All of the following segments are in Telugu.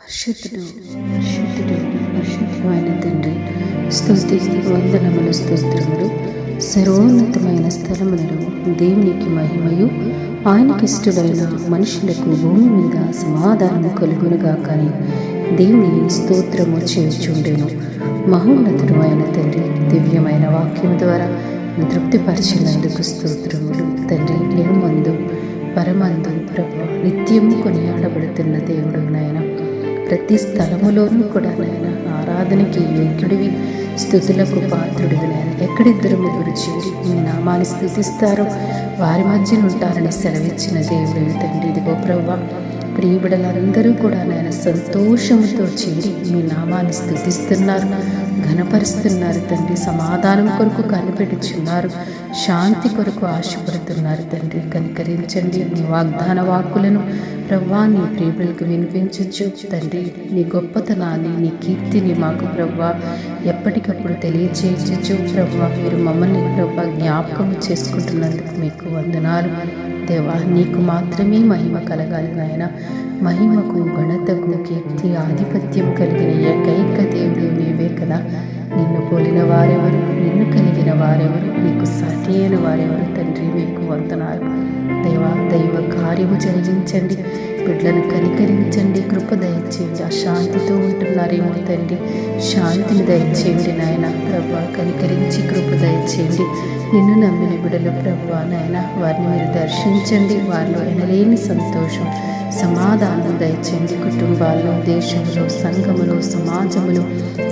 పరిశుద్ధుడు పరిశుద్ధుడు పరిశుద్ధుడు అయిన తండ్రి, స్తుతి వందనములు స్తోత్రములు. సర్వోన్నతమైన స్థలములలో దేవునికి మహిమయు, ఆయనకిష్టుడైన మనుషులకు భూమి మీద సమాధానము కలుగునుగా కానీ దేవుని స్తోత్రము చేయుచుండెను. మహోన్నతుడు అయిన తండ్రి, దివ్యమైన వాక్యం ద్వారా తృప్తిపరిచినందుకు స్తోత్రములు తండ్రి. ఏమందు పరమందు ప్రభు నిత్యము కొనియాడబడుతున్న దేవుడు నాయన, ప్రతి స్థలములోనూ కూడా నాయన ఆరాధనకి యోగ్యుడివి, స్తుతులకు పాత్రుడివి నాయన. ఎక్కడిద్దరు ముగ్గురు చేరి మీ నామాన్ని స్తుతిస్తారో వారి మధ్యన ఉంటారని సెలవిచ్చిన దేవుడివి తండ్రి. ఇదిగో ప్రభు, ప్రియబిడలందరూ కూడా నాయన సంతోషంతో చేరి మీ నామాన్ని స్తుతిస్తున్నారు, ఘనపరుస్తున్నారు తండ్రి. సమాధానం కొరకు కనిపెట్టుచున్నారు, శాంతి కొరకు ఆశపడుతున్నారు తండ్రి. కనికరించండి. నీ వాగ్దాన వాక్కులను ప్రవ్వా నీ ప్రియబిడలకు వినిపించచ్చు తండ్రి. నీ గొప్పతనాన్ని, నీ కీర్తిని మాకు ప్రవ్వా ఎప్పటికప్పుడు తెలియచేయచ్చు ప్రవ్వా. మీరు మమ్మల్ని ప్రవ్వా జ్ఞాపకం చేసుకుంటున్నందుకు మీకు వందనాలు దేవా. నీకు మాత్రమే మహిమ కలగాలి నాయన. మహిమకు, ఘనతకు, కీర్తి, ఆధిపత్యం కలిగిన ఏకైక దేవుడు నీవే కదా. నిన్ను పోలిన వారెవరు, నిన్ను కలిగిన వారెవరు, నీకు సాటి అయిన వారెవరు తండ్రి. మీకు వందనాలు దేవా. దైవ కార్యము జరిగించండి, బిడ్డలను కనికరించండి, కృప దయచేయండి. అశాంతితో ఉంటున్నారేమో తండ్రి, శాంతిని దయచేయండి నాయన. ప్రభా కనికరించి కృప దయచేయండి. నిన్ను నమ్మిన బిడ్డలు ప్రభా నాయన, వారిని మీరు దర్శించండి. వారిలో ఎనలేని సంతోషం, సమాధానం దయచేయండి. కుటుంబాల్లో, దేశంలో, సంఘములో, సమాజములో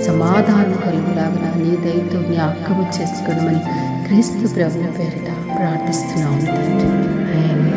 సమాధానం కలుగులాగా నీ దయతో జ్ఞాపకము చేసుకోవడమని క్రీస్తు ప్రభువు పేరిట ప్రార్థిస్తున్నాము తండ్రి. ఆమేన్.